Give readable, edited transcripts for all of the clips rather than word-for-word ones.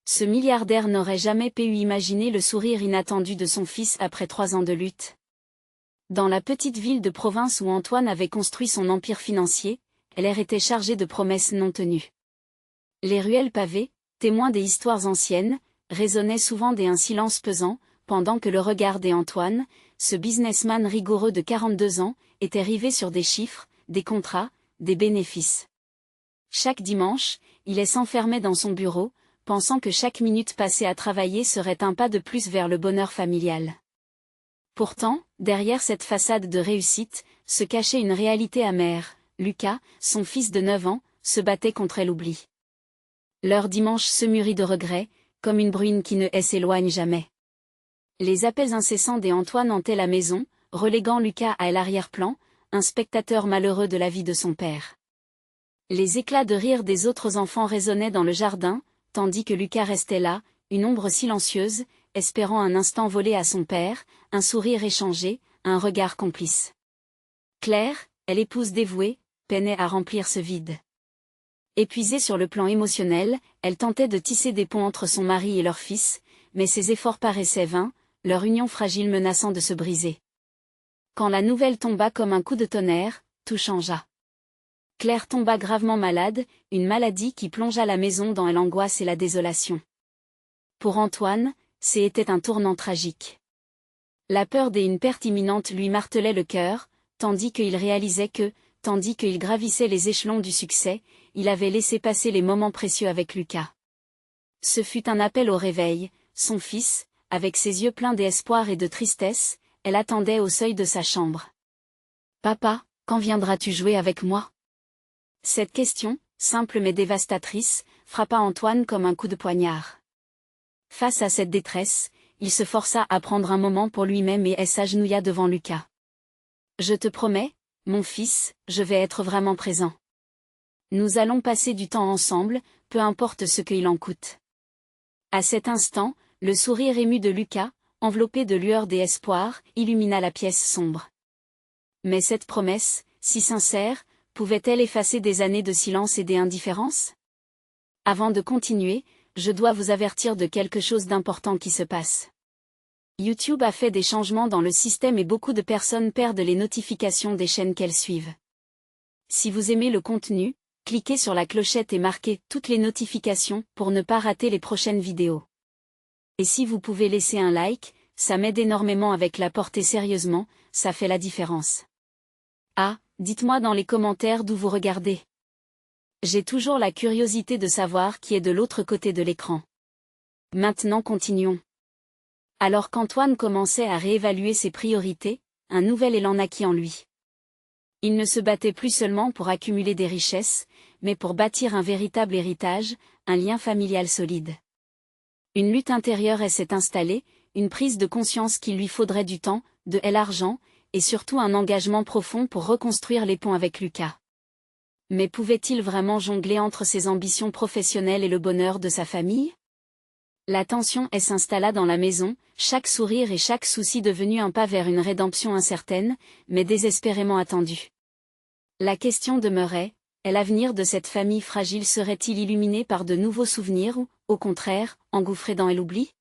Ce milliardaire n'aurait jamais pu imaginer le sourire inattendu de son fils après 3 ans de lutte. Dans la petite ville de province où Antoine avait construit son empire financier, l'air était chargé de promesses non tenues. Les ruelles pavées, témoins des histoires anciennes, résonnaient souvent d'un silence pesant, pendant que le regard d'Antoine, ce businessman rigoureux de 42 ans, était rivé sur des chiffres, des contrats, des bénéfices. Chaque dimanche, il s'enfermait dans son bureau, pensant que chaque minute passée à travailler serait un pas de plus vers le bonheur familial. Pourtant, derrière cette façade de réussite, se cachait une réalité amère. Lucas, son fils de 9 ans, se battait contre l'oubli. Leur dimanche se mûrit de regrets, comme une bruine qui ne s'éloigne jamais. Les appels incessants d'Antoine hantaient la maison, reléguant Lucas à l'arrière-plan, un spectateur malheureux de la vie de son père. Les éclats de rire des autres enfants résonnaient dans le jardin, tandis que Lucas restait là, une ombre silencieuse, espérant un instant voler à son père, un sourire échangé, un regard complice. Claire, l'épouse dévouée, peinait à remplir ce vide. Épuisée sur le plan émotionnel, elle tentait de tisser des ponts entre son mari et leur fils, mais ses efforts paraissaient vains, leur union fragile menaçant de se briser. Quand la nouvelle tomba comme un coup de tonnerre, tout changea. Claire tomba gravement malade, une maladie qui plongea la maison dans l'angoisse et la désolation. Pour Antoine, c'était un tournant tragique. La peur d'une perte imminente lui martelait le cœur, tandis qu'il réalisait que, tandis qu'il gravissait les échelons du succès, il avait laissé passer les moments précieux avec Lucas. Ce fut un appel au réveil, son fils, avec ses yeux pleins d'espoir et de tristesse, elle attendait au seuil de sa chambre. « Papa, quand viendras-tu jouer avec moi ?» Cette question, simple mais dévastatrice, frappa Antoine comme un coup de poignard. Face à cette détresse, il se força à prendre un moment pour lui-même et s'agenouilla devant Lucas. « Je te promets, mon fils, je vais être vraiment présent. Nous allons passer du temps ensemble, peu importe ce qu'il en coûte. » À cet instant, le sourire ému de Lucas, enveloppé de lueurs d'espoir, illumina la pièce sombre. Mais cette promesse, si sincère, pouvait-elle effacer des années de silence et d'indifférence ? Avant de continuer, je dois vous avertir de quelque chose d'important qui se passe. YouTube a fait des changements dans le système et beaucoup de personnes perdent les notifications des chaînes qu'elles suivent. Si vous aimez le contenu, cliquez sur la clochette et marquez toutes les notifications pour ne pas rater les prochaines vidéos. Et si vous pouvez laisser un like, ça m'aide énormément avec la portée sérieusement, ça fait la différence. Ah, dites-moi dans les commentaires d'où vous regardez. J'ai toujours la curiosité de savoir qui est de l'autre côté de l'écran. Maintenant continuons. Alors qu'Antoine commençait à réévaluer ses priorités, un nouvel élan naquit en lui. Il ne se battait plus seulement pour accumuler des richesses, mais pour bâtir un véritable héritage, un lien familial solide. Une lutte intérieure s'est installée, une prise de conscience qu'il lui faudrait du temps, de l'argent, et surtout un engagement profond pour reconstruire les ponts avec Lucas. Mais pouvait-il vraiment jongler entre ses ambitions professionnelles et le bonheur de sa famille ? La tension s'installa dans la maison, chaque sourire et chaque souci devenu un pas vers une rédemption incertaine, mais désespérément attendue. La question demeurait, l'avenir de cette famille fragile serait-il illuminé par de nouveaux souvenirs ou, au contraire, engouffré dans l'oubli ?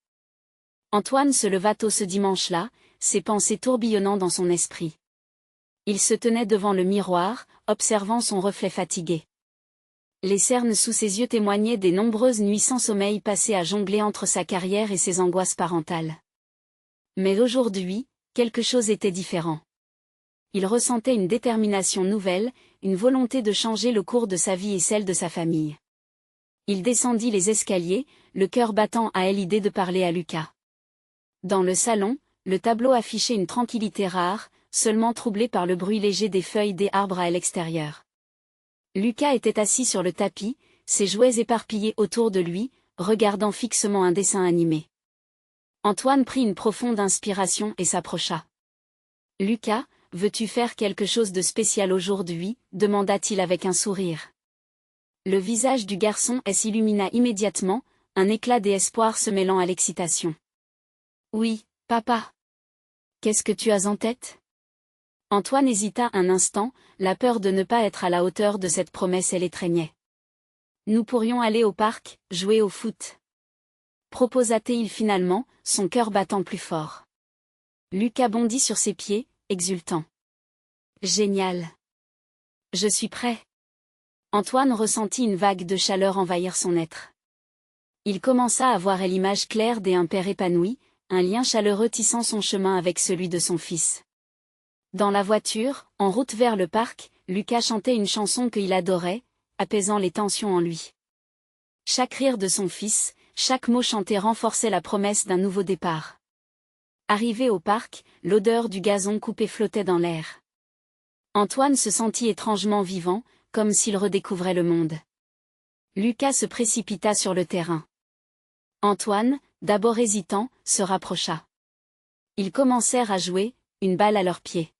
Antoine se leva tôt ce dimanche-là, ses pensées tourbillonnant dans son esprit. Il se tenait devant le miroir, observant son reflet fatigué. Les cernes sous ses yeux témoignaient des nombreuses nuits sans sommeil passées à jongler entre sa carrière et ses angoisses parentales. Mais aujourd'hui, quelque chose était différent. Il ressentait une détermination nouvelle, une volonté de changer le cours de sa vie et celle de sa famille. Il descendit les escaliers, le cœur battant à l'idée de parler à Lucas. Dans le salon, le tableau affichait une tranquillité rare, seulement troublée par le bruit léger des feuilles des arbres à l'extérieur. Lucas était assis sur le tapis, ses jouets éparpillés autour de lui, regardant fixement un dessin animé. Antoine prit une profonde inspiration et s'approcha. « Lucas, veux-tu faire quelque chose de spécial aujourd'hui » demanda-t-il avec un sourire. Le visage du garçon s'illumina immédiatement, un éclat d'espoir se mêlant à l'excitation. « Oui, papa. Qu'est-ce que tu as en tête ?» Antoine hésita un instant, la peur de ne pas être à la hauteur de cette promesse l'étreignait. « Nous pourrions aller au parc, jouer au foot. proposa-t-il finalement, son cœur battant plus fort. Lucas bondit sur ses pieds, exultant. Génial. Je suis prêt. Antoine ressentit une vague de chaleur envahir son être. Il commença à voir l'image claire d'un père épanoui, un lien chaleureux tissant son chemin avec celui de son fils. Dans la voiture, en route vers le parc, Lucas chantait une chanson qu'il adorait, apaisant les tensions en lui. Chaque rire de son fils, chaque mot chanté renforçait la promesse d'un nouveau départ. Arrivé au parc, l'odeur du gazon coupé flottait dans l'air. Antoine se sentit étrangement vivant, comme s'il redécouvrait le monde. Lucas se précipita sur le terrain. Antoine, d'abord hésitant, se rapprocha. Ils commencèrent à jouer, une balle à leurs pieds.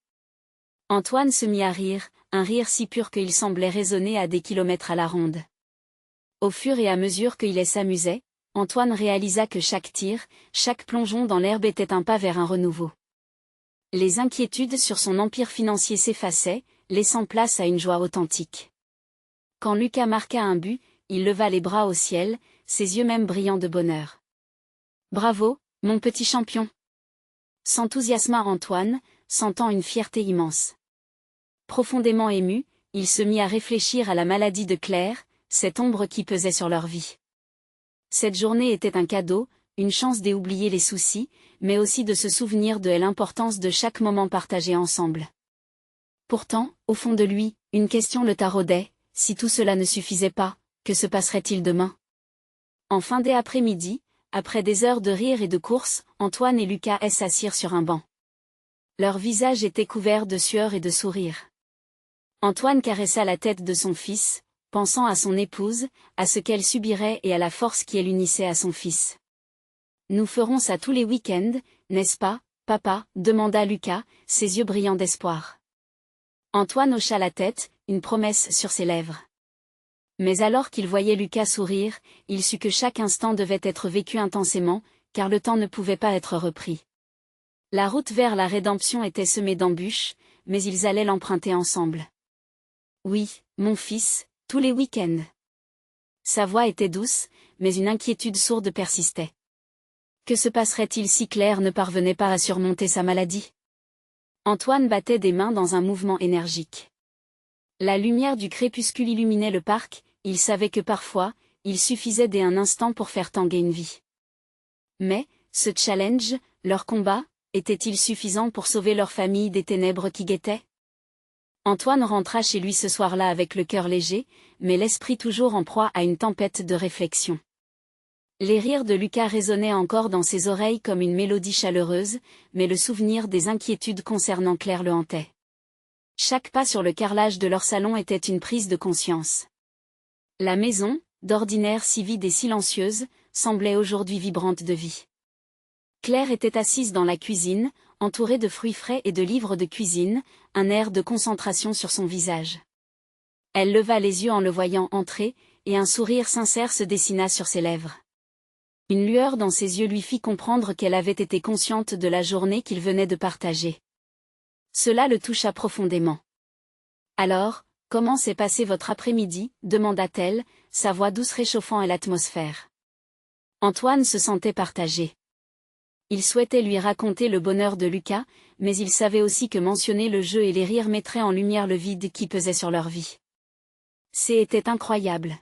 Antoine se mit à rire, un rire si pur qu'il semblait résonner à des kilomètres à la ronde. Au fur et à mesure qu'il s'amusait, Antoine réalisa que chaque tir, chaque plongeon dans l'herbe était un pas vers un renouveau. Les inquiétudes sur son empire financier s'effaçaient, laissant place à une joie authentique. Quand Lucas marqua un but, il leva les bras au ciel, ses yeux même brillants de bonheur. « Bravo, mon petit champion !» s'enthousiasma Antoine, sentant une fierté immense. Profondément ému, il se mit à réfléchir à la maladie de Claire, cette ombre qui pesait sur leur vie. Cette journée était un cadeau, une chance d'oublier les soucis, mais aussi de se souvenir de l'importance de chaque moment partagé ensemble. Pourtant, au fond de lui, une question le taraudait, si tout cela ne suffisait pas, que se passerait-il demain? En fin d'après-midi, après des heures de rire et de course, Antoine et Lucas s'assirent sur un banc. Leurs visages étaient couverts de sueur et de sourires. Antoine caressa la tête de son fils, pensant à son épouse, à ce qu'elle subirait et à la force qui l'unissait à son fils. « Nous ferons ça tous les week-ends, n'est-ce pas, papa ?» demanda Lucas, ses yeux brillants d'espoir. Antoine hocha la tête, une promesse sur ses lèvres. Mais alors qu'il voyait Lucas sourire, il sut que chaque instant devait être vécu intensément, car le temps ne pouvait pas être repris. La route vers la rédemption était semée d'embûches, mais ils allaient l'emprunter ensemble. « Oui, mon fils, tous les week-ends. » Sa voix était douce, mais une inquiétude sourde persistait. Que se passerait-il si Claire ne parvenait pas à surmonter sa maladie? Antoine battait des mains dans un mouvement énergique. La lumière du crépuscule illuminait le parc, il savait que parfois, il suffisait d'un instant pour faire tanguer une vie. Mais, ce challenge, leur combat, était-il suffisant pour sauver leur famille des ténèbres qui guettaient? Antoine rentra chez lui ce soir-là avec le cœur léger, mais l'esprit toujours en proie à une tempête de réflexion. Les rires de Lucas résonnaient encore dans ses oreilles comme une mélodie chaleureuse, mais le souvenir des inquiétudes concernant Claire le hantait. Chaque pas sur le carrelage de leur salon était une prise de conscience. La maison, d'ordinaire si vide et silencieuse, semblait aujourd'hui vibrante de vie. Claire était assise dans la cuisine, entourée de fruits frais et de livres de cuisine, un air de concentration sur son visage. Elle leva les yeux en le voyant entrer, et un sourire sincère se dessina sur ses lèvres. Une lueur dans ses yeux lui fit comprendre qu'elle avait été consciente de la journée qu'ils venaient de partager. Cela le toucha profondément. « Alors, comment s'est passé votre après-midi » demanda-t-elle, sa voix douce réchauffant l'atmosphère. Antoine se sentait partagé. Il souhaitait lui raconter le bonheur de Lucas, mais il savait aussi que mentionner le jeu et les rires mettrait en lumière le vide qui pesait sur leur vie. C'était incroyable.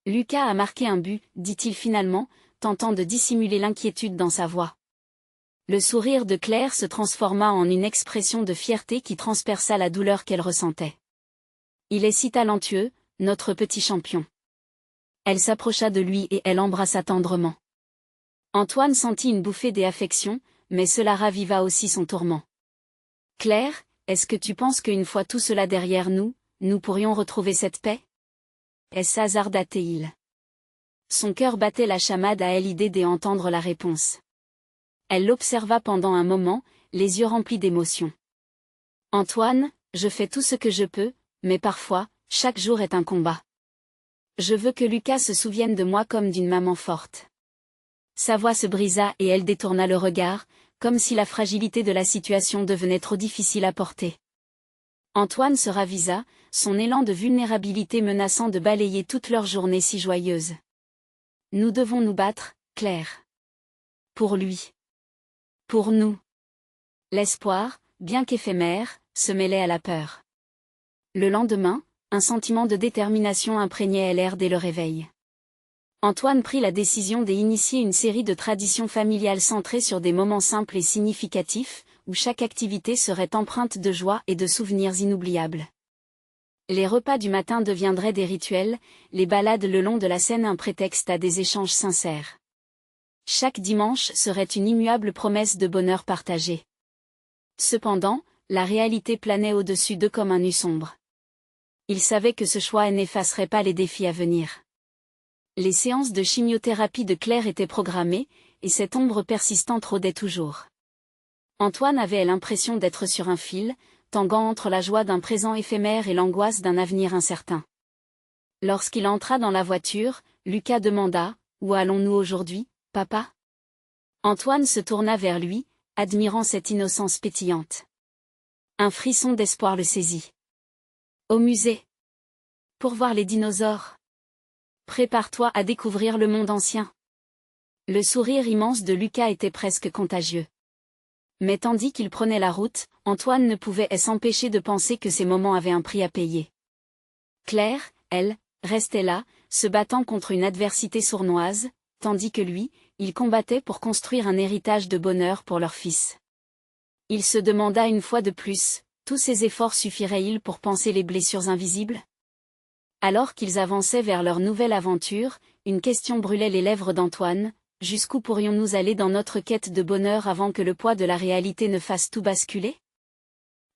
Lucas a marqué un but, dit-il finalement, tentant de dissimuler l'inquiétude dans sa voix. Le sourire de Claire se transforma en une expression de fierté qui transperça la douleur qu'elle ressentait. Il est si talentueux, notre petit champion. Elle s'approcha de lui et elle l'embrassa tendrement. Antoine sentit une bouffée d'affection, mais cela raviva aussi son tourment. « Claire, est-ce que tu penses qu'une fois tout cela derrière nous, nous pourrions retrouver cette paix ?» hasarda-t-il. Son cœur battait la chamade à l'idée d'entendre la réponse. Elle l'observa pendant un moment, les yeux remplis d'émotion. « Antoine, je fais tout ce que je peux, mais parfois, chaque jour est un combat. Je veux que Lucas se souvienne de moi comme d'une maman forte. » Sa voix se brisa et elle détourna le regard, comme si la fragilité de la situation devenait trop difficile à porter. Antoine se ravisa, son élan de vulnérabilité menaçant de balayer toute leur journée si joyeuse. « Nous devons nous battre, Claire. Pour lui. Pour nous. L'espoir, bien qu'éphémère, se mêlait à la peur. Le lendemain, un sentiment de détermination imprégnait l'air dès le réveil. Antoine prit la décision d'initier une série de traditions familiales centrées sur des moments simples et significatifs, où chaque activité serait empreinte de joie et de souvenirs inoubliables. Les repas du matin deviendraient des rituels, les balades le long de la Seine un prétexte à des échanges sincères. Chaque dimanche serait une immuable promesse de bonheur partagé. Cependant, la réalité planait au-dessus d'eux comme un nu sombre. Ils savaient que ce choix n'effacerait pas les défis à venir. Les séances de chimiothérapie de Claire étaient programmées, et cette ombre persistante rôdait toujours. Antoine avait l'impression d'être sur un fil, tanguant entre la joie d'un présent éphémère et l'angoisse d'un avenir incertain. Lorsqu'il entra dans la voiture, Lucas demanda « Où allons-nous aujourd'hui, papa ?» Antoine se tourna vers lui, admirant cette innocence pétillante. Un frisson d'espoir le saisit. « Au musée. Pour voir les dinosaures. Prépare-toi à découvrir le monde ancien. » Le sourire immense de Lucas était presque contagieux. Mais tandis qu'il prenait la route, Antoine ne pouvait s'empêcher de penser que ces moments avaient un prix à payer. Claire, elle, restait là, se battant contre une adversité sournoise, tandis que lui, il combattait pour construire un héritage de bonheur pour leur fils. Il se demanda une fois de plus, tous ces efforts suffiraient-ils pour panser les blessures invisibles ? Alors qu'ils avançaient vers leur nouvelle aventure, une question brûlait les lèvres d'Antoine. Jusqu'où pourrions-nous aller dans notre quête de bonheur avant que le poids de la réalité ne fasse tout basculer ?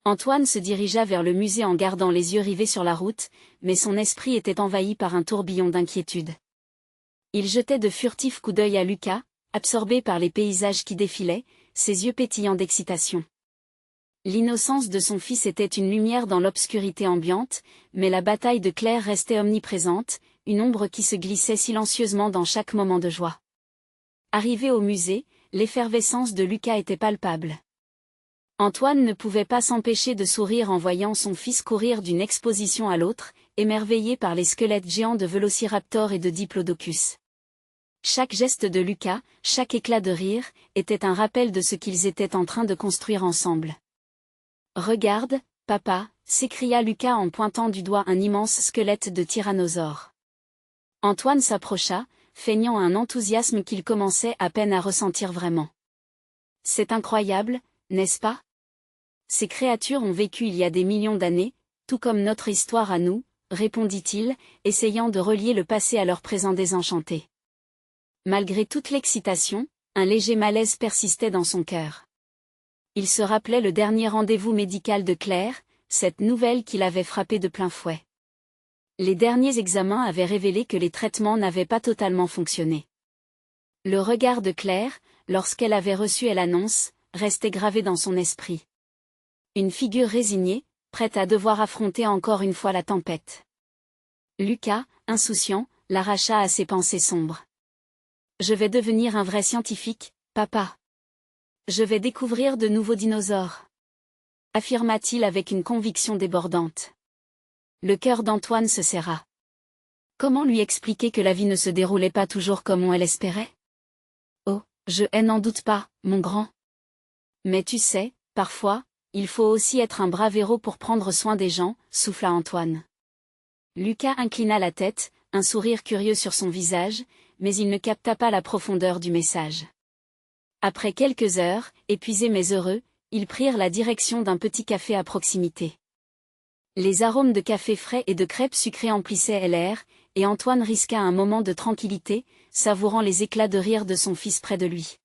Antoine se dirigea vers le musée en gardant les yeux rivés sur la route, mais son esprit était envahi par un tourbillon d'inquiétude. Il jetait de furtifs coups d'œil à Lucas, absorbé par les paysages qui défilaient, ses yeux pétillants d'excitation. L'innocence de son fils était une lumière dans l'obscurité ambiante, mais la bataille de Claire restait omniprésente, une ombre qui se glissait silencieusement dans chaque moment de joie. Arrivé au musée, l'effervescence de Lucas était palpable. Antoine ne pouvait pas s'empêcher de sourire en voyant son fils courir d'une exposition à l'autre, émerveillé par les squelettes géants de Vélociraptor et de Diplodocus. Chaque geste de Lucas, chaque éclat de rire, était un rappel de ce qu'ils étaient en train de construire ensemble. « Regarde, papa !» s'écria Lucas en pointant du doigt un immense squelette de tyrannosaure. Antoine s'approcha, feignant un enthousiasme qu'il commençait à peine à ressentir vraiment. « C'est incroyable, n'est-ce pas ? Ces créatures ont vécu il y a des millions d'années, tout comme notre histoire à nous, » répondit-il, essayant de relier le passé à leur présent désenchanté. Malgré toute l'excitation, un léger malaise persistait dans son cœur. Il se rappelait le dernier rendez-vous médical de Claire, cette nouvelle qui l'avait frappé de plein fouet. Les derniers examens avaient révélé que les traitements n'avaient pas totalement fonctionné. Le regard de Claire, lorsqu'elle avait reçu l'annonce, restait gravé dans son esprit. Une figure résignée, prête à devoir affronter encore une fois la tempête. Lucas, insouciant, l'arracha à ses pensées sombres. « Je vais devenir un vrai scientifique, papa. Je vais découvrir de nouveaux dinosaures. » affirma-t-il avec une conviction débordante. Le cœur d'Antoine se serra. Comment lui expliquer que la vie ne se déroulait pas toujours comme on l'espérait ? Oh, je n'en doute pas, mon grand. Mais tu sais, parfois, il faut aussi être un brave héros pour prendre soin des gens, souffla Antoine. Lucas inclina la tête, un sourire curieux sur son visage, mais il ne capta pas la profondeur du message. Après quelques heures, épuisés mais heureux, ils prirent la direction d'un petit café à proximité. Les arômes de café frais et de crêpes sucrées emplissaient l'air, et Antoine risqua un moment de tranquillité, savourant les éclats de rire de son fils près de lui.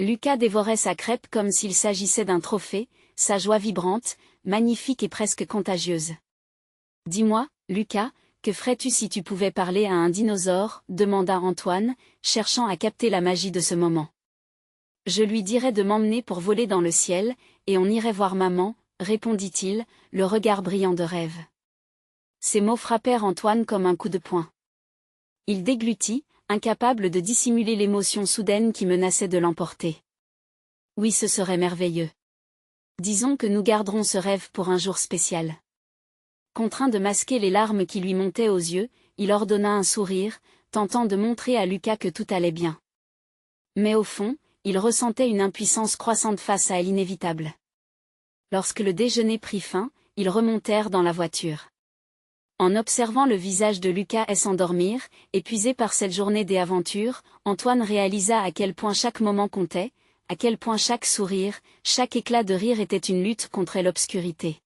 Lucas dévorait sa crêpe comme s'il s'agissait d'un trophée, sa joie vibrante, magnifique et presque contagieuse. « Dis-moi, Lucas, que ferais-tu si tu pouvais parler à un dinosaure ?» demanda Antoine, cherchant à capter la magie de ce moment. « Je lui dirais de m'emmener pour voler dans le ciel, et on irait voir maman, » répondit-il, le regard brillant de rêve. Ces mots frappèrent Antoine comme un coup de poing. Il déglutit, incapable de dissimuler l'émotion soudaine qui menaçait de l'emporter. Oui, ce serait merveilleux. Disons que nous garderons ce rêve pour un jour spécial. Contraint de masquer les larmes qui lui montaient aux yeux, il ordonna un sourire, tentant de montrer à Lucas que tout allait bien. Mais au fond, il ressentait une impuissance croissante face à l'inévitable. Lorsque le déjeuner prit fin, ils remontèrent dans la voiture. En observant le visage de Lucas s'endormir, épuisé par cette journée des aventures, Antoine réalisa à quel point chaque moment comptait, à quel point chaque sourire, chaque éclat de rire était une lutte contre l'obscurité.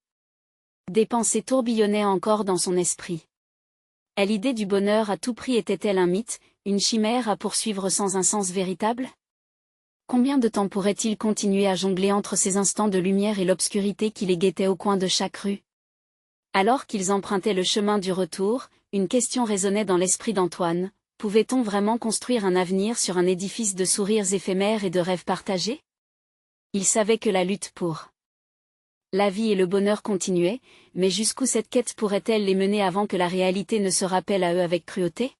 Des pensées tourbillonnaient encore dans son esprit. L'idée du bonheur à tout prix était-elle un mythe, une chimère à poursuivre sans un sens véritable? Combien de temps pourrait-il continuer à jongler entre ces instants de lumière et l'obscurité qui les guettait au coin de chaque rue? Alors qu'ils empruntaient le chemin du retour, une question résonnait dans l'esprit d'Antoine: pouvait-on vraiment construire un avenir sur un édifice de sourires éphémères et de rêves partagés? Il savait que la lutte pour la vie et le bonheur continuait, mais jusqu'où cette quête pourrait-elle les mener avant que la réalité ne se rappelle à eux avec cruauté?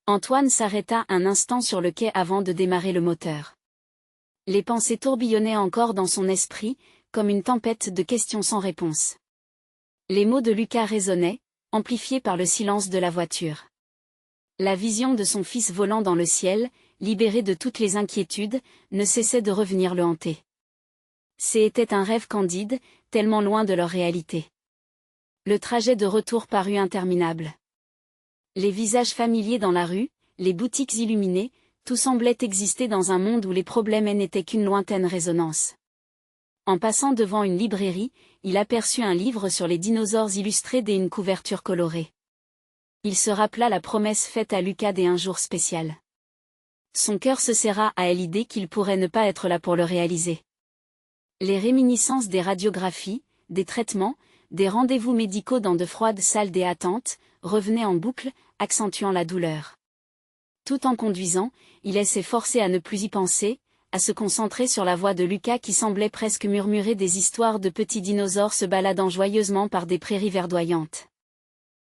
Antoine s'arrêta un instant sur le quai avant de démarrer le moteur. Les pensées tourbillonnaient encore dans son esprit, comme une tempête de questions sans réponse. Les mots de Lucas résonnaient, amplifiés par le silence de la voiture. La vision de son fils volant dans le ciel, libéré de toutes les inquiétudes, ne cessait de revenir le hanter. C'était un rêve candide, tellement loin de leur réalité. Le trajet de retour parut interminable. Les visages familiers dans la rue, les boutiques illuminées, tout semblait exister dans un monde où les problèmes n'étaient qu'une lointaine résonance. En passant devant une librairie, il aperçut un livre sur les dinosaures illustrés et une couverture colorée. Il se rappela la promesse faite à Lucas d'un jour spécial. Son cœur se serra à l'idée qu'il pourrait ne pas être là pour le réaliser. Les réminiscences des radiographies, des traitements, des rendez-vous médicaux dans de froides salles d'attente, revenaient en boucle, accentuant la douleur. Tout en conduisant, il s'est forcé à ne plus y penser, à se concentrer sur la voix de Lucas qui semblait presque murmurer des histoires de petits dinosaures se baladant joyeusement par des prairies verdoyantes.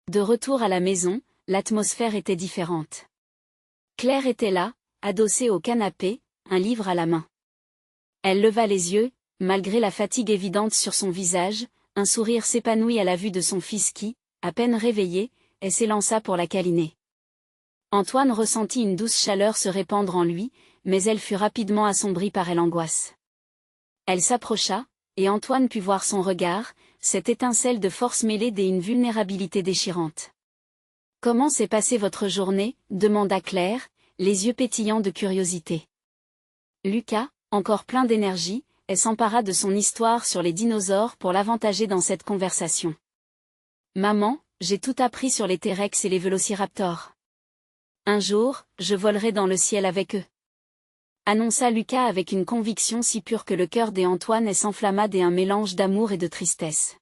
De retour à la maison, l'atmosphère était différente. Claire était là, adossée au canapé, un livre à la main. Elle leva les yeux, malgré la fatigue évidente sur son visage, un sourire s'épanouit à la vue de son fils qui, à peine réveillé, s'élança pour la câliner. Antoine ressentit une douce chaleur se répandre en lui, mais elle fut rapidement assombrie par l'angoisse. Elle s'approcha, et Antoine put voir son regard, cette étincelle de force mêlée d'une vulnérabilité déchirante. « Comment s'est passée votre journée ?» demanda Claire, les yeux pétillants de curiosité. Lucas, encore plein d'énergie, s'empara de son histoire sur les dinosaures pour l'avantager dans cette conversation. « Maman, j'ai tout appris sur les T-Rex et les vélociraptors. Un jour, je volerai dans le ciel avec eux. » Annonça Lucas avec une conviction si pure que le cœur d'Antoine s'enflamma d'un mélange d'amour et de tristesse.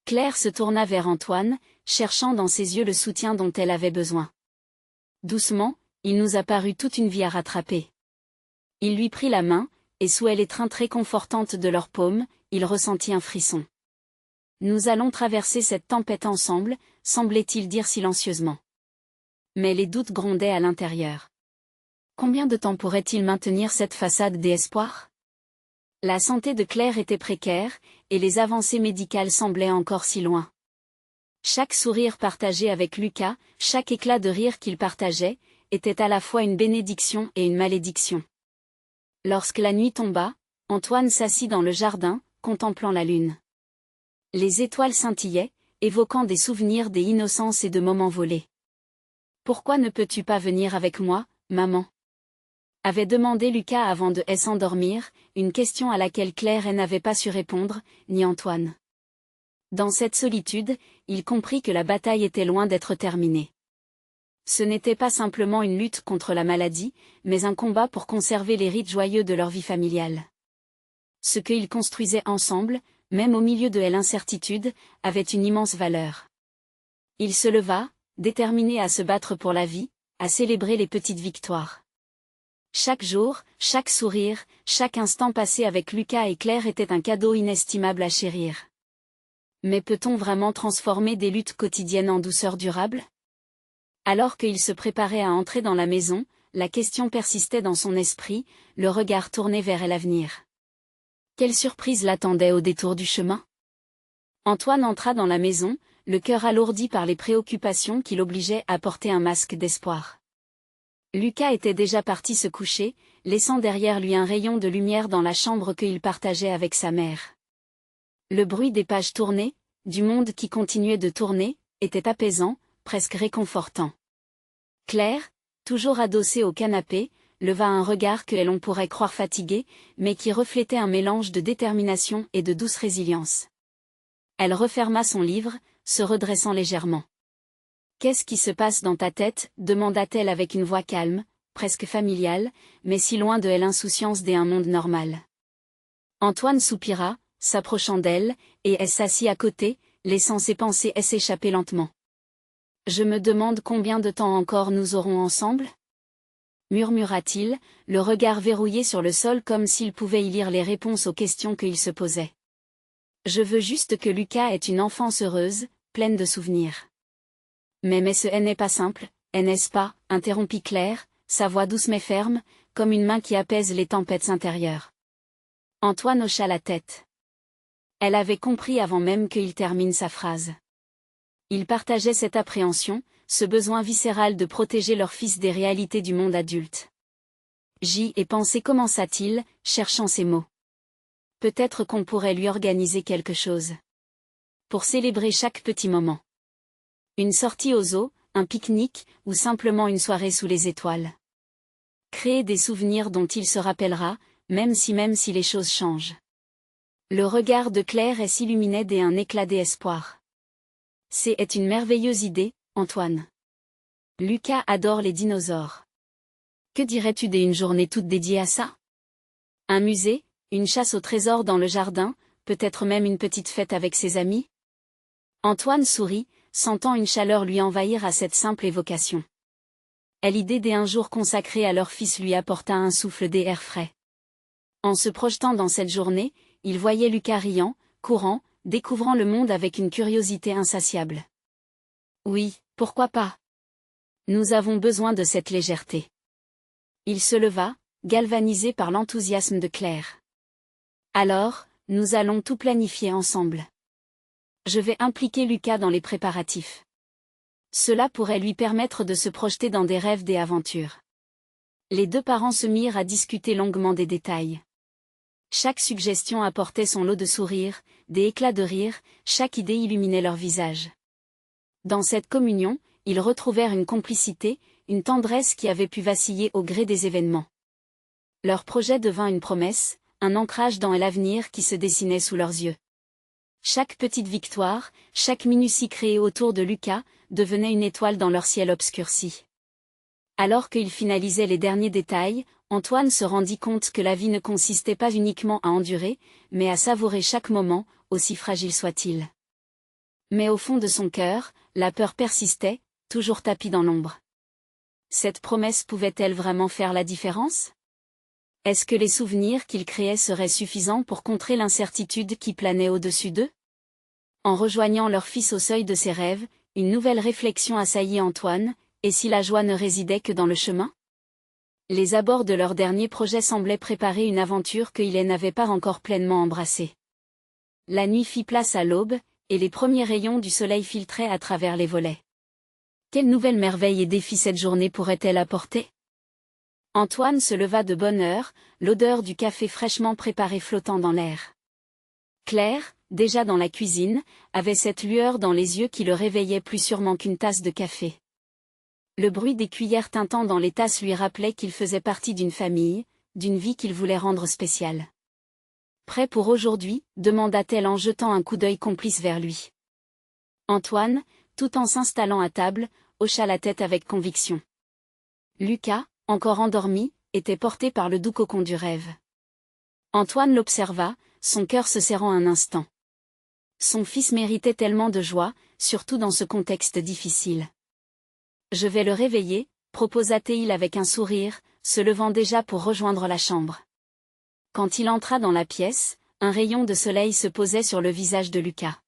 Claire se tourna vers Antoine, cherchant dans ses yeux le soutien dont elle avait besoin. Doucement, il nous a paru toute une vie à rattraper. Il lui prit la main, et sous l'étreinte réconfortante de leurs paumes, il ressentit un frisson. Nous allons traverser cette tempête ensemble, semblait-il dire silencieusement. Mais les doutes grondaient à l'intérieur. Combien de temps pourrait-il maintenir cette façade d'espoir? La santé de Claire était précaire, et les avancées médicales semblaient encore si loin. Chaque sourire partagé avec Lucas, chaque éclat de rire qu'il partageait, était à la fois une bénédiction et une malédiction. Lorsque la nuit tomba, Antoine s'assit dans le jardin, contemplant la lune. Les étoiles scintillaient, évoquant des souvenirs d'innocence et de moments volés. « Pourquoi ne peux-tu pas venir avec moi, maman ?» avait demandé Lucas avant de s'endormir, une question à laquelle Claire n'avait pas su répondre, ni Antoine. Dans cette solitude, il comprit que la bataille était loin d'être terminée. Ce n'était pas simplement une lutte contre la maladie, mais un combat pour conserver les rites joyeux de leur vie familiale. Ce qu'ils construisaient ensemble, même au milieu de l'incertitude, avait une immense valeur. Il se leva, déterminé à se battre pour la vie, à célébrer les petites victoires. Chaque jour, chaque sourire, chaque instant passé avec Lucas et Claire était un cadeau inestimable à chérir. Mais peut-on vraiment transformer des luttes quotidiennes en douceur durable? Alors qu'il se préparait à entrer dans la maison, la question persistait dans son esprit, le regard tourné vers l'avenir. Quelle surprise l'attendait au détour du chemin? Antoine entra dans la maison, le cœur alourdi par les préoccupations qui l'obligeaient à porter un masque d'espoir. Lucas était déjà parti se coucher, laissant derrière lui un rayon de lumière dans la chambre qu'il partageait avec sa mère. Le bruit des pages tournées, du monde qui continuait de tourner, était apaisant, presque réconfortant. Claire, toujours adossée au canapé, leva un regard que l'on pourrait croire fatigué, mais qui reflétait un mélange de détermination et de douce résilience. Elle referma son livre, se redressant légèrement. « Qu'est-ce qui se passe dans ta tête ?» demanda-t-elle avec une voix calme, presque familiale, mais si loin de l'insouciance d'un monde normal. Antoine soupira, s'approchant d'elle, et elle s'assit à côté, laissant ses pensées s'échapper lentement. « Je me demande combien de temps encore nous aurons ensemble ?» murmura-t-il, le regard verrouillé sur le sol comme s'il pouvait y lire les réponses aux questions qu'il se posait. « Je veux juste que Lucas ait une enfance heureuse, pleine de souvenirs. » Mais ce n'est pas simple, n'est-ce pas, interrompit Claire, sa voix douce mais ferme, comme une main qui apaise les tempêtes intérieures. Antoine hocha la tête. Elle avait compris avant même qu'il termine sa phrase. Ils partageaient cette appréhension, ce besoin viscéral de protéger leur fils des réalités du monde adulte. J'y ai pensé, commença-t-il, cherchant ses mots. Peut-être qu'on pourrait lui organiser quelque chose. Pour célébrer chaque petit moment. Une sortie au zoo, un pique-nique, ou simplement une soirée sous les étoiles. Créer des souvenirs dont il se rappellera, même si les choses changent. Le regard de Claire s'illuminait d'un éclat d'espoir. C'est une merveilleuse idée, Antoine. Lucas adore les dinosaures. Que dirais-tu d'une journée toute dédiée à ça? Un musée, une chasse au trésor dans le jardin, peut-être même une petite fête avec ses amis? Antoine sourit, sentant une chaleur lui envahir à cette simple évocation. Et l'idée d'un jour consacré à leur fils lui apporta un souffle d'air frais. En se projetant dans cette journée, il voyait Lucas riant, courant, découvrant le monde avec une curiosité insatiable. Oui, pourquoi pas? Nous avons besoin de cette légèreté. Il se leva, galvanisé par l'enthousiasme de Claire. Alors, nous allons tout planifier ensemble. Je vais impliquer Lucas dans les préparatifs. Cela pourrait lui permettre de se projeter dans des rêves et aventures. Les deux parents se mirent à discuter longuement des détails. Chaque suggestion apportait son lot de sourires, des éclats de rire, chaque idée illuminait leur visage. Dans cette communion, ils retrouvèrent une complicité, une tendresse qui avait pu vaciller au gré des événements. Leur projet devint une promesse, un ancrage dans l'avenir qui se dessinait sous leurs yeux. Chaque petite victoire, chaque minutie créée autour de Lucas, devenait une étoile dans leur ciel obscurci. Alors qu'ils finalisaient les derniers détails, Antoine se rendit compte que la vie ne consistait pas uniquement à endurer, mais à savourer chaque moment, aussi fragile soit-il. Mais au fond de son cœur, la peur persistait, toujours tapie dans l'ombre. Cette promesse pouvait-elle vraiment faire la différence? Est-ce que les souvenirs qu'ils créaient seraient suffisants pour contrer l'incertitude qui planait au-dessus d'eux? En rejoignant leur fils au seuil de ses rêves, une nouvelle réflexion assaillit Antoine, et si la joie ne résidait que dans le chemin? Les abords de leur dernier projet semblaient préparer une aventure qu'il n'avait pas encore pleinement embrassée. La nuit fit place à l'aube, et les premiers rayons du soleil filtraient à travers les volets. Quelle nouvelle merveille et défi cette journée pourrait-elle apporter? Antoine se leva de bonne heure, l'odeur du café fraîchement préparé flottant dans l'air. Claire, déjà dans la cuisine, avait cette lueur dans les yeux qui le réveillait plus sûrement qu'une tasse de café. Le bruit des cuillères tintant dans les tasses lui rappelait qu'il faisait partie d'une famille, d'une vie qu'il voulait rendre spéciale. Prêt pour aujourd'hui, demanda-t-elle en jetant un coup d'œil complice vers lui. Antoine, tout en s'installant à table, hocha la tête avec conviction. Lucas, encore endormi, était porté par le doux cocon du rêve. Antoine l'observa, son cœur se serrant un instant. Son fils méritait tellement de joie, surtout dans ce contexte difficile. Je vais le réveiller, proposa-t-il avec un sourire, se levant déjà pour rejoindre la chambre. Quand il entra dans la pièce, un rayon de soleil se posait sur le visage de Lucas.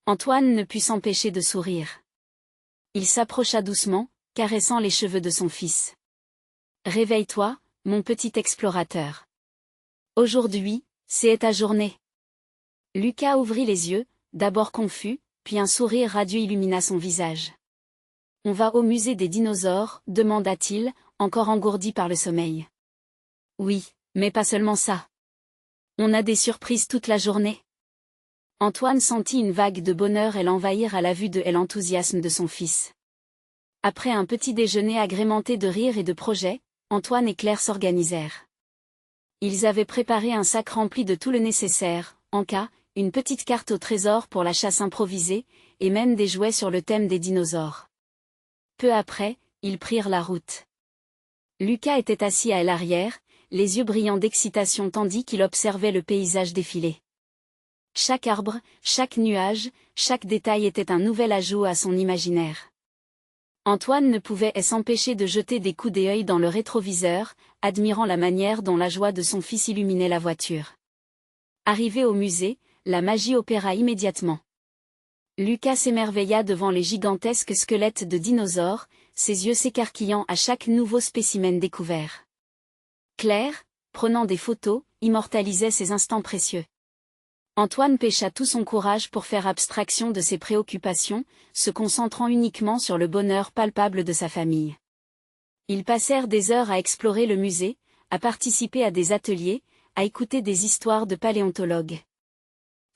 Antoine ne put s'empêcher de sourire. Il s'approcha doucement, caressant les cheveux de son fils. « Réveille-toi, mon petit explorateur. Aujourd'hui, c'est ta journée. » Lucas ouvrit les yeux, d'abord confus, puis un sourire radieux illumina son visage. « On va au musée des dinosaures ?» demanda-t-il, encore engourdi par le sommeil. Oui, mais pas seulement ça. On a des surprises toute la journée. Antoine sentit une vague de bonheur et l'envahir à la vue de l'enthousiasme de son fils. Après un petit déjeuner agrémenté de rires et de projets, Antoine et Claire s'organisèrent. Ils avaient préparé un sac rempli de tout le nécessaire, en cas, une petite carte au trésor pour la chasse improvisée, et même des jouets sur le thème des dinosaures. Peu après, ils prirent la route. Lucas était assis à l'arrière, les yeux brillants d'excitation tandis qu'il observait le paysage défiler. Chaque arbre, chaque nuage, chaque détail était un nouvel ajout à son imaginaire. Antoine ne pouvait s'empêcher de jeter des coups d'œil dans le rétroviseur, admirant la manière dont la joie de son fils illuminait la voiture. Arrivé au musée, la magie opéra immédiatement. Lucas s'émerveilla devant les gigantesques squelettes de dinosaures, ses yeux s'écarquillant à chaque nouveau spécimen découvert. Claire, prenant des photos, immortalisait ces instants précieux. Antoine pêcha tout son courage pour faire abstraction de ses préoccupations, se concentrant uniquement sur le bonheur palpable de sa famille. Ils passèrent des heures à explorer le musée, à participer à des ateliers, à écouter des histoires de paléontologues.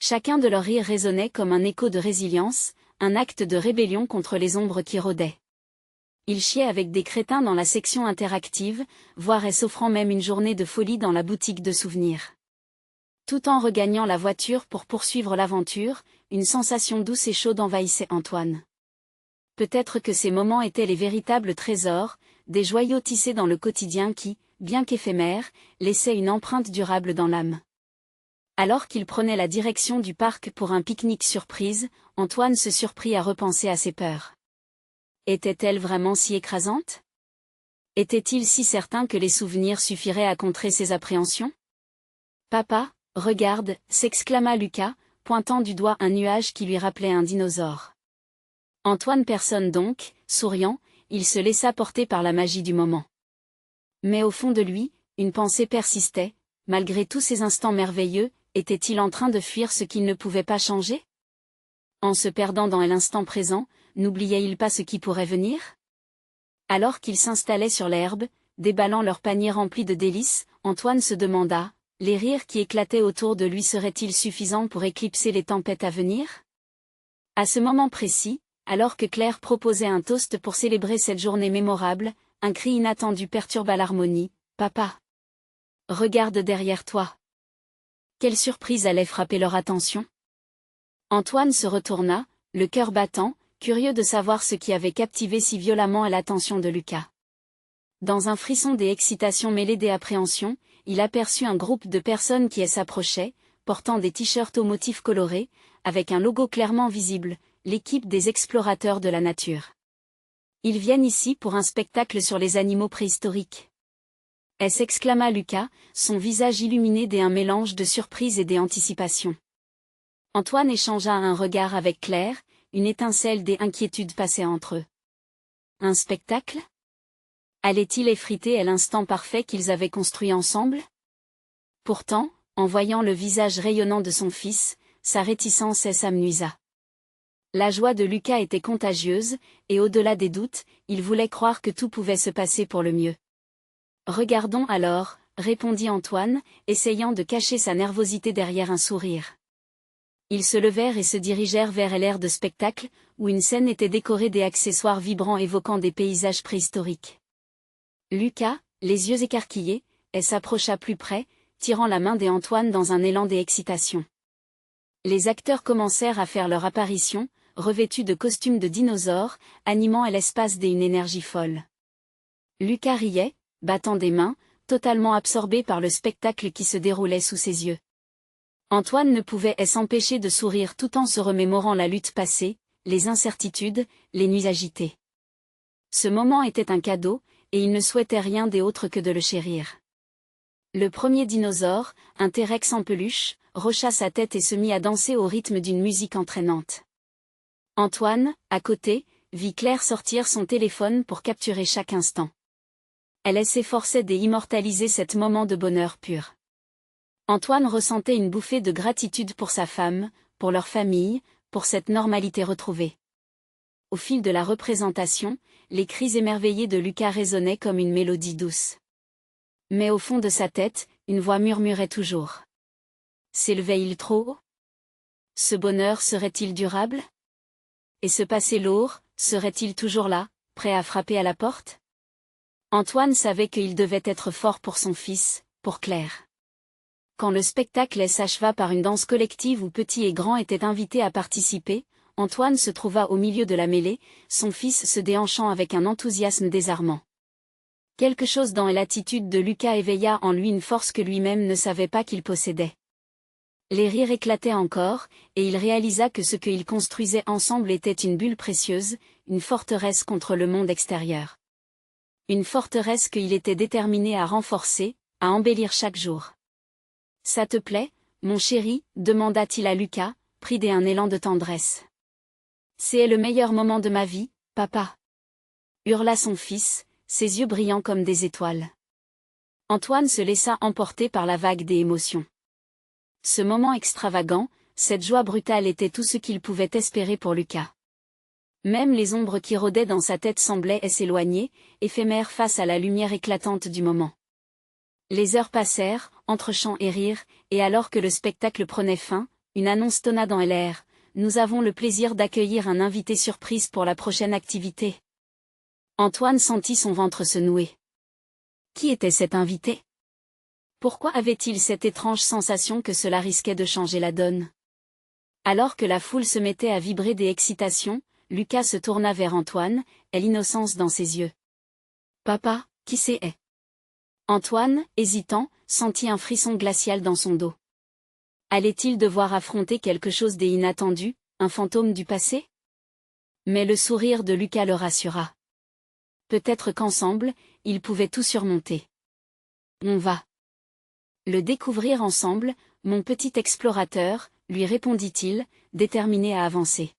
Chacun de leurs rires résonnait comme un écho de résilience, un acte de rébellion contre les ombres qui rôdaient. Ils chiaient avec des crétins dans la section interactive, voire s'offrant même une journée de folie dans la boutique de souvenirs. Tout en regagnant la voiture pour poursuivre l'aventure, une sensation douce et chaude envahissait Antoine. Peut-être que ces moments étaient les véritables trésors, des joyaux tissés dans le quotidien qui, bien qu'éphémères, laissaient une empreinte durable dans l'âme. Alors qu'il prenait la direction du parc pour un pique-nique surprise, Antoine se surprit à repenser à ses peurs. Étaient-elles vraiment si écrasantes? Était-il si certain que les souvenirs suffiraient à contrer ses appréhensions? Papa, regarde, s'exclama Lucas, pointant du doigt un nuage qui lui rappelait un dinosaure. Antoine personne donc, souriant, il se laissa porter par la magie du moment. Mais au fond de lui, une pensée persistait, malgré tous ces instants merveilleux, était-il en train de fuir ce qu'il ne pouvait pas changer? En se perdant dans l'instant présent, n'oubliait-il pas ce qui pourrait venir? Alors qu'ils s'installaient sur l'herbe, déballant leur panier rempli de délices, Antoine se demanda, les rires qui éclataient autour de lui seraient-ils suffisants pour éclipser les tempêtes à venir? À ce moment précis, alors que Claire proposait un toast pour célébrer cette journée mémorable, un cri inattendu perturba l'harmonie. « Papa! Regarde derrière toi !» Quelle surprise allait frapper leur attention? Antoine se retourna, le cœur battant, curieux de savoir ce qui avait captivé si violemment l'attention de Lucas. Dans un frisson d'excitation mêlée d'appréhension, il aperçut un groupe de personnes qui s'approchaient, portant des t-shirts aux motifs colorés, avec un logo clairement visible, l'équipe des explorateurs de la nature. Ils viennent ici pour un spectacle sur les animaux préhistoriques. S'exclama Lucas, son visage illuminé d'un mélange de surprise et d'anticipation. Antoine échangea un regard avec Claire, une étincelle d'inquiétude passait entre eux. Un spectacle? Allait-il effriter l'instant parfait qu'ils avaient construit ensemble? Pourtant, en voyant le visage rayonnant de son fils, sa réticence s'amenuisa. La joie de Lucas était contagieuse, et au-delà des doutes, il voulait croire que tout pouvait se passer pour le mieux. Regardons alors, répondit Antoine, essayant de cacher sa nervosité derrière un sourire. Ils se levèrent et se dirigèrent vers l'aire de spectacle, où une scène était décorée d'accessoires vibrants évoquant des paysages préhistoriques. Lucas, les yeux écarquillés, s'approcha plus près, tirant la main d'Antoine dans un élan d'excitation. Les acteurs commencèrent à faire leur apparition, revêtus de costumes de dinosaures, animant l'espace d'une énergie folle. Lucas riait, battant des mains, totalement absorbé par le spectacle qui se déroulait sous ses yeux. Antoine ne pouvait s'empêcher de sourire tout en se remémorant la lutte passée, les incertitudes, les nuits agitées. Ce moment était un cadeau, et il ne souhaitait rien d'autre que de le chérir. Le premier dinosaure, un T-Rex en peluche, hocha sa tête et se mit à danser au rythme d'une musique entraînante. Antoine, à côté, vit Claire sortir son téléphone pour capturer chaque instant. Elle s'efforçait d'immortaliser cet moment de bonheur pur. Antoine ressentait une bouffée de gratitude pour sa femme, pour leur famille, pour cette normalité retrouvée. au fil de la représentation, les cris émerveillés de Lucas résonnaient comme une mélodie douce. Mais au fond de sa tête, une voix murmurait toujours. S'élevait-il trop haut? Ce bonheur serait-il durable? Et ce passé lourd, serait-il toujours là, prêt à frapper à la porte? Antoine savait qu'il devait être fort pour son fils, pour Claire. Quand le spectacle s'acheva par une danse collective où petits et grands étaient invités à participer, Antoine se trouva au milieu de la mêlée, son fils se déhanchant avec un enthousiasme désarmant. Quelque chose dans l'attitude de Lucas éveilla en lui une force que lui-même ne savait pas qu'il possédait. Les rires éclataient encore, et il réalisa que ce qu'ils construisaient ensemble était une bulle précieuse, une forteresse contre le monde extérieur. Une forteresse qu'il était déterminé à renforcer, à embellir chaque jour. « Ça te plaît, mon chéri ?» demanda-t-il à Lucas, pris d'un élan de tendresse. « C'est le meilleur moment de ma vie, papa !» hurla son fils, ses yeux brillants comme des étoiles. Antoine se laissa emporter par la vague des émotions. Ce moment extravagant, cette joie brutale était tout ce qu'il pouvait espérer pour Lucas. Même les ombres qui rôdaient dans sa tête semblaient s'éloigner, éphémères face à la lumière éclatante du moment. Les heures passèrent, entre chants et rires, et alors que le spectacle prenait fin, une annonce tonna dans l'air. « Nous avons le plaisir d'accueillir un invité surprise pour la prochaine activité. » Antoine sentit son ventre se nouer. Qui était cet invité? Pourquoi avait-il cette étrange sensation que cela risquait de changer la donne? Alors que la foule se mettait à vibrer d'excitation, Lucas se tourna vers Antoine, et l'innocence dans ses yeux. « Papa, qui c'est? » Antoine, hésitant, sentit un frisson glacial dans son dos. Allait-il devoir affronter quelque chose d'inattendu, un fantôme du passé? Mais le sourire de Lucas le rassura. Peut-être qu'ensemble, ils pouvaient tout surmonter. « On va le découvrir ensemble, mon petit explorateur, » lui répondit-il, déterminé à avancer.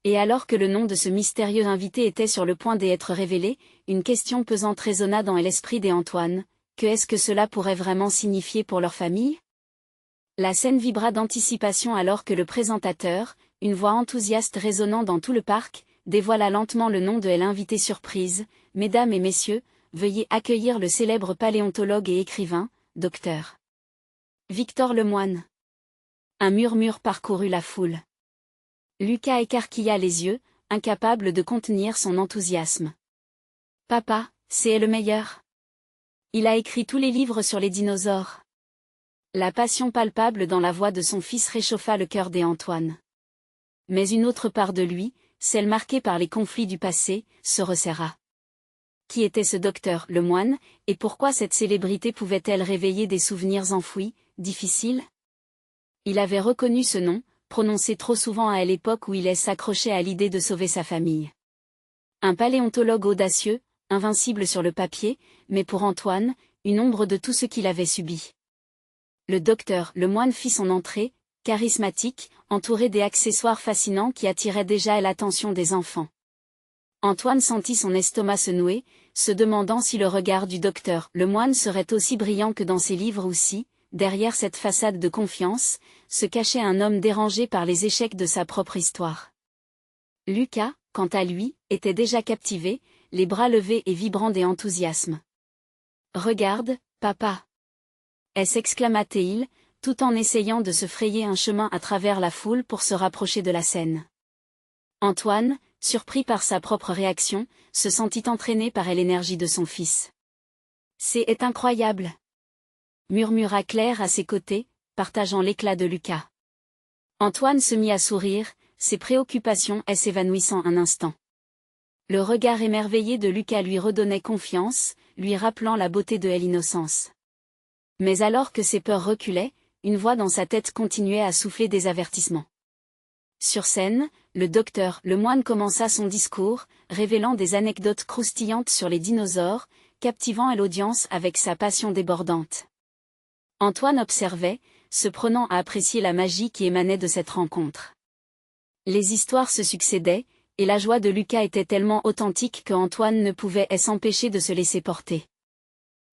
Et alors que le nom de ce mystérieux invité était sur le point d'être révélé, une question pesante résonna dans l'esprit d'Antoine. Que est-ce que cela pourrait vraiment signifier pour leur famille? La scène vibra d'anticipation alors que le présentateur, une voix enthousiaste résonnant dans tout le parc, dévoila lentement le nom de l'invité surprise. « Mesdames et messieurs, veuillez accueillir le célèbre paléontologue et écrivain, Dr. Victor Lemoine. » Un murmure parcourut la foule. Lucas écarquilla les yeux, incapable de contenir son enthousiasme. « Papa, c'est le meilleur. Il a écrit tous les livres sur les dinosaures. » La passion palpable dans la voix de son fils réchauffa le cœur d'Antoine. Mais une autre part de lui, celle marquée par les conflits du passé, se resserra. Qui était ce docteur Lemoine, et pourquoi cette célébrité pouvait-elle réveiller des souvenirs enfouis, difficiles? Il avait reconnu ce nom, prononcé trop souvent à l'époque où il s'accrochait à l'idée de sauver sa famille. Un paléontologue audacieux, invincible sur le papier, mais pour Antoine, une ombre de tout ce qu'il avait subi. Le docteur Lemoine fit son entrée, charismatique, entouré des accessoires fascinants qui attiraient déjà l'attention des enfants. Antoine sentit son estomac se nouer, se demandant si le regard du docteur Lemoine serait aussi brillant que dans ses livres ou si, derrière cette façade de confiance, se cachait un homme dérangé par les échecs de sa propre histoire. Lucas, quant à lui, était déjà captivé, les bras levés et vibrant d'enthousiasme. « Regarde, papa !» s'exclama-t-il, tout en essayant de se frayer un chemin à travers la foule pour se rapprocher de la scène. Antoine, surpris par sa propre réaction, se sentit entraîné par l'énergie de son fils. « C'est incroyable !» murmura Claire à ses côtés, partageant l'éclat de Lucas. Antoine se mit à sourire, ses préoccupations s'évanouissant un instant. Le regard émerveillé de Lucas lui redonnait confiance, lui rappelant la beauté de l'innocence. Mais alors que ses peurs reculaient, une voix dans sa tête continuait à souffler des avertissements. Sur scène, le docteur Lemoine commença son discours, révélant des anecdotes croustillantes sur les dinosaures, captivant à l'audience avec sa passion débordante. Antoine observait, se prenant à apprécier la magie qui émanait de cette rencontre. Les histoires se succédaient, et la joie de Lucas était tellement authentique qu'Antoine ne pouvait s'empêcher de se laisser porter.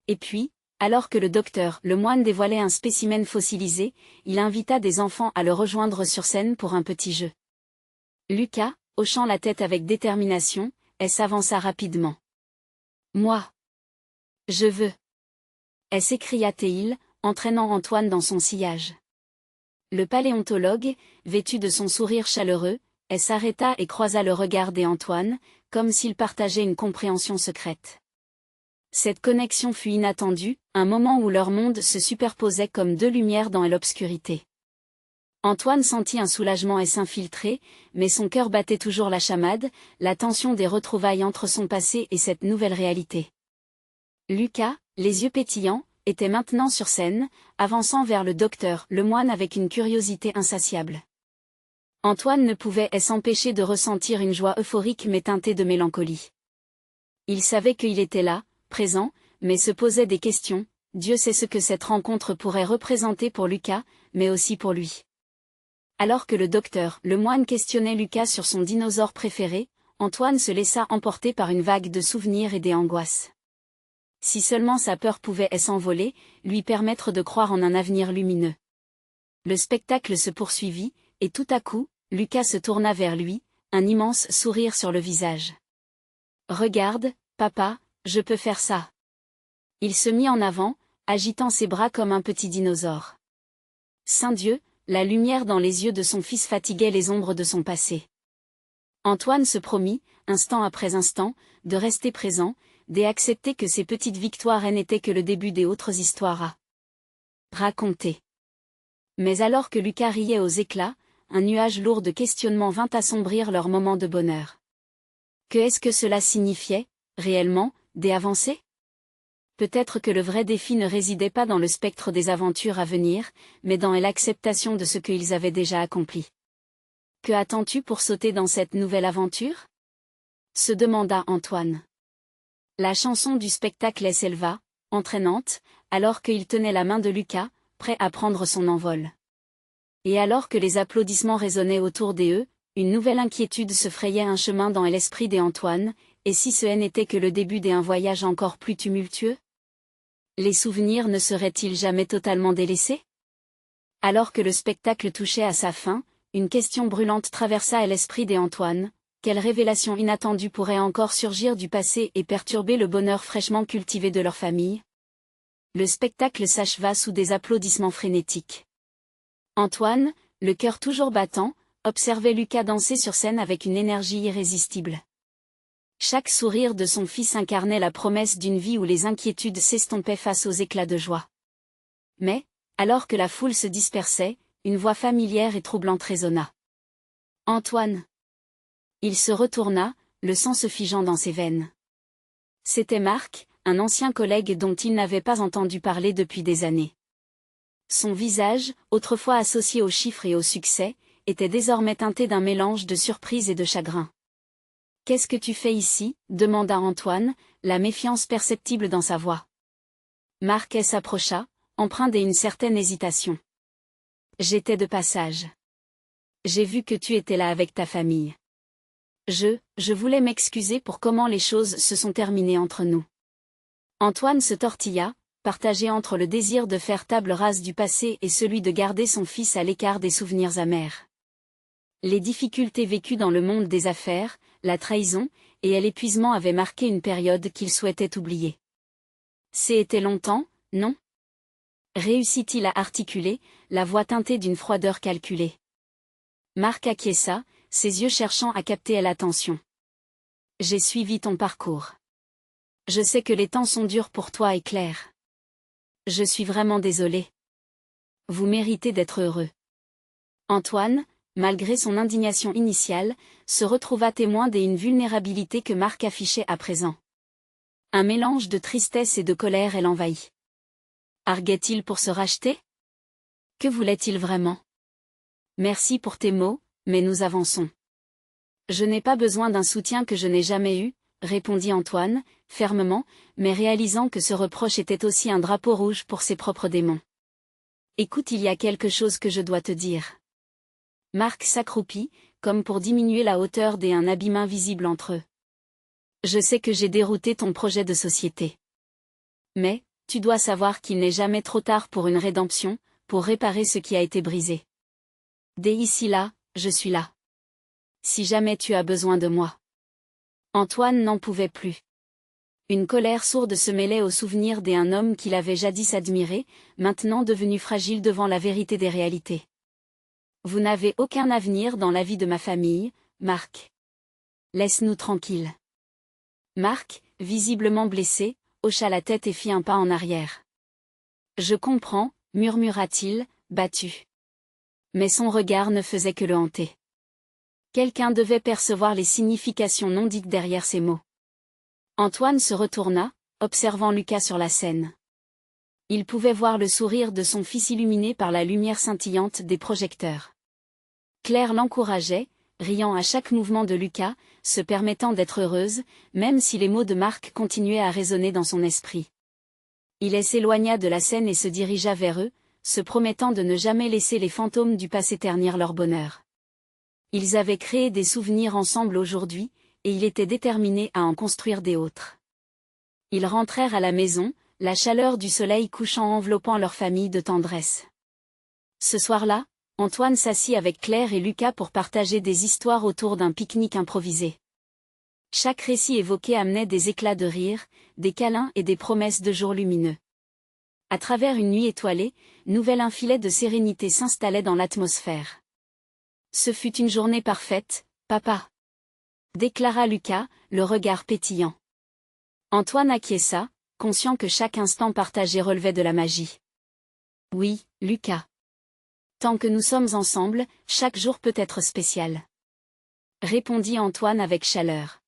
Et puis, alors que le docteur Lemoine dévoilait un spécimen fossilisé, il invita des enfants à le rejoindre sur scène pour un petit jeu. Lucas, hochant la tête avec détermination, elle s'avança rapidement. Moi. Je veux. Elle s'écria Théil, entraînant Antoine dans son sillage. Le paléontologue, vêtu de son sourire chaleureux, elle s'arrêta et croisa le regard d'Antoine, comme s'ils partageaient une compréhension secrète. Cette connexion fut inattendue, un moment où leurs mondes se superposaient comme deux lumières dans l'obscurité. Antoine sentit un soulagement et s'infiltrer, mais son cœur battait toujours la chamade, la tension des retrouvailles entre son passé et cette nouvelle réalité. Lucas, les yeux pétillants, était maintenant sur scène, avançant vers le docteur Lemoine avec une curiosité insatiable. Antoine ne pouvait s'empêcher de ressentir une joie euphorique mais teintée de mélancolie. Il savait qu'il était là, présent, mais se posait des questions. Dieu sait ce que cette rencontre pourrait représenter pour Lucas, mais aussi pour lui. Alors que le docteur Lemoine questionnait Lucas sur son dinosaure préféré, Antoine se laissa emporter par une vague de souvenirs et d'angoisses. Si seulement sa peur pouvait s'envoler, lui permettre de croire en un avenir lumineux. Le spectacle se poursuivit, et tout à coup, Lucas se tourna vers lui, un immense sourire sur le visage. « Regarde, papa, je peux faire ça. » Il se mit en avant, agitant ses bras comme un petit dinosaure. Saint Dieu, la lumière dans les yeux de son fils fatiguait les ombres de son passé. Antoine se promit, instant après instant, de rester présent, d'accepter que ces petites victoires n'étaient que le début des autres histoires à raconter. Mais alors que Lucas riait aux éclats, un nuage lourd de questionnements vint assombrir leur moment de bonheur. Que est-ce que cela signifiait, réellement, des avancées ? Peut-être que le vrai défi ne résidait pas dans le spectre des aventures à venir, mais dans l'acceptation de ce qu'ils avaient déjà accompli. Que attends-tu pour sauter dans cette nouvelle aventure ? Se demanda Antoine. La chanson du spectacle s'éleva, entraînante, alors qu'il tenait la main de Lucas, prêt à prendre son envol. Et alors que les applaudissements résonnaient autour d'eux, une nouvelle inquiétude se frayait un chemin dans l'esprit d'Antoine, et si ce n'était que le début d'un voyage encore plus tumultueux ? Les souvenirs ne seraient-ils jamais totalement délaissés ? Alors que le spectacle touchait à sa fin, une question brûlante traversa l'esprit d'Antoine. Quelle révélation inattendue pourrait encore surgir du passé et perturber le bonheur fraîchement cultivé de leur famille ? Le spectacle s'acheva sous des applaudissements frénétiques. Antoine, le cœur toujours battant, observait Lucas danser sur scène avec une énergie irrésistible. Chaque sourire de son fils incarnait la promesse d'une vie où les inquiétudes s'estompaient face aux éclats de joie. Mais, alors que la foule se dispersait, une voix familière et troublante résonna. « Antoine !» Il se retourna, le sang se figeant dans ses veines. C'était Marc, un ancien collègue dont il n'avait pas entendu parler depuis des années. Son visage, autrefois associé aux chiffres et au succès, était désormais teinté d'un mélange de surprise et de chagrin. « Qu'est-ce que tu fais ici ?» demanda Antoine, la méfiance perceptible dans sa voix. Marc s'approcha, empreint d'une certaine hésitation. « J'étais de passage. J'ai vu que tu étais là avec ta famille. Je voulais m'excuser pour comment les choses se sont terminées entre nous. » Antoine se tortilla, partagé entre le désir de faire table rase du passé et celui de garder son fils à l'écart des souvenirs amers. Les difficultés vécues dans le monde des affaires, la trahison, et l'épuisement avaient marqué une période qu'il souhaitait oublier. C'était longtemps, non ? Réussit-il à articuler, la voix teintée d'une froideur calculée. Marc acquiesça, ses yeux cherchant à capter l'attention. « J'ai suivi ton parcours. Je sais que les temps sont durs pour toi et Claire. Je suis vraiment désolé. Vous méritez d'être heureux. » Antoine, malgré son indignation initiale, se retrouva témoin d'une vulnérabilité que Marc affichait à présent. Un mélange de tristesse et de colère l'envahit. Arguait-il pour se racheter ? Que voulait-il vraiment ? Merci pour tes mots, mais nous avançons. Je n'ai pas besoin d'un soutien que je n'ai jamais eu, répondit Antoine, fermement, mais réalisant que ce reproche était aussi un drapeau rouge pour ses propres démons. Écoute, il y a quelque chose que je dois te dire. Marc s'accroupit, comme pour diminuer la hauteur d'un abîme invisible entre eux. Je sais que j'ai dérouté ton projet de société. Mais, tu dois savoir qu'il n'est jamais trop tard pour une rédemption, pour réparer ce qui a été brisé. Dès ici là, je suis là. si jamais tu as besoin de moi. Antoine n'en pouvait plus. Une colère sourde se mêlait au souvenir d'un homme qu'il avait jadis admiré, maintenant devenu fragile devant la vérité des réalités. Vous n'avez aucun avenir dans la vie de ma famille, Marc. Laisse-nous tranquilles. Marc, visiblement blessé, hocha la tête et fit un pas en arrière. Je comprends, murmura-t-il, battu. Mais son regard ne faisait que le hanter. Quelqu'un devait percevoir les significations non dites derrière ces mots. Antoine se retourna, observant Lucas sur la scène. Il pouvait voir le sourire de son fils illuminé par la lumière scintillante des projecteurs. Claire l'encourageait, riant à chaque mouvement de Lucas, se permettant d'être heureuse, même si les mots de Marc continuaient à résonner dans son esprit. Il s'éloigna de la scène et se dirigea vers eux, se promettant de ne jamais laisser les fantômes du passé ternir leur bonheur. Ils avaient créé des souvenirs ensemble aujourd'hui, et il était déterminé à en construire des autres. Ils rentrèrent à la maison, la chaleur du soleil couchant enveloppant leur famille de tendresse. Ce soir-là, Antoine s'assit avec Claire et Lucas pour partager des histoires autour d'un pique-nique improvisé. Chaque récit évoqué amenait des éclats de rire, des câlins et des promesses de jours lumineux. À travers une nuit étoilée, un filet de sérénité s'installait dans l'atmosphère. Ce fut une journée parfaite, papa, déclara Lucas, le regard pétillant. Antoine acquiesça, conscient que chaque instant partagé relevait de la magie. Oui, Lucas. Tant que nous sommes ensemble, chaque jour peut être spécial. Répondit Antoine avec chaleur.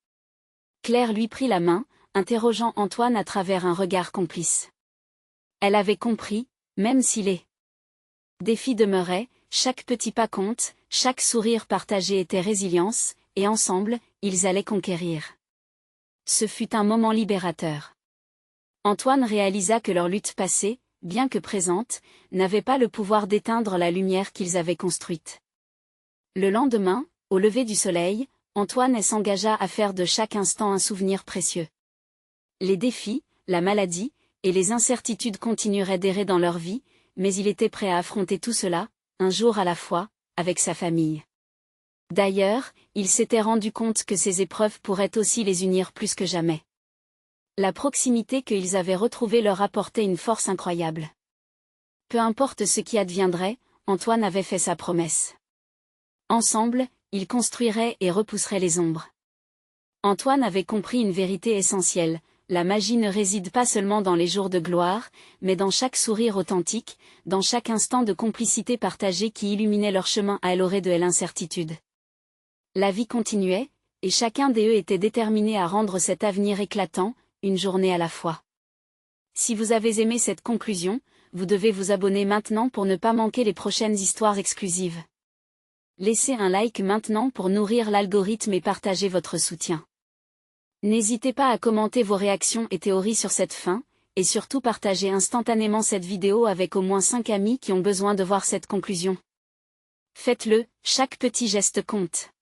Claire lui prit la main, interrogeant Antoine à travers un regard complice. Elle avait compris, même si les défis demeuraient, chaque petit pas compte, chaque sourire partagé était résilience, et ensemble, ils allaient conquérir. Ce fut un moment libérateur. Antoine réalisa que leur lutte passée, bien que présente, n'avait pas le pouvoir d'éteindre la lumière qu'ils avaient construite. Le lendemain, au lever du soleil, Antoine s'engagea à faire de chaque instant un souvenir précieux. Les défis, la maladie, et les incertitudes continueraient d'errer dans leur vie, mais il était prêt à affronter tout cela, un jour à la fois, avec sa famille. D'ailleurs, il s'était rendu compte que ces épreuves pourraient aussi les unir plus que jamais. La proximité qu'ils avaient retrouvée leur apportait une force incroyable. Peu importe ce qui adviendrait, Antoine avait fait sa promesse. Ensemble, ils construiraient et repousseraient les ombres. Antoine avait compris une vérité essentielle, la magie ne réside pas seulement dans les jours de gloire, mais dans chaque sourire authentique, dans chaque instant de complicité partagée qui illuminait leur chemin à l'orée de l'incertitude. La vie continuait, et chacun d'eux était déterminé à rendre cet avenir éclatant, une journée à la fois. Si vous avez aimé cette conclusion, vous devez vous abonner maintenant pour ne pas manquer les prochaines histoires exclusives. Laissez un like maintenant pour nourrir l'algorithme et partager votre soutien. N'hésitez pas à commenter vos réactions et théories sur cette fin, et surtout partagez instantanément cette vidéo avec au moins 5 amis qui ont besoin de voir cette conclusion. Faites-le, chaque petit geste compte.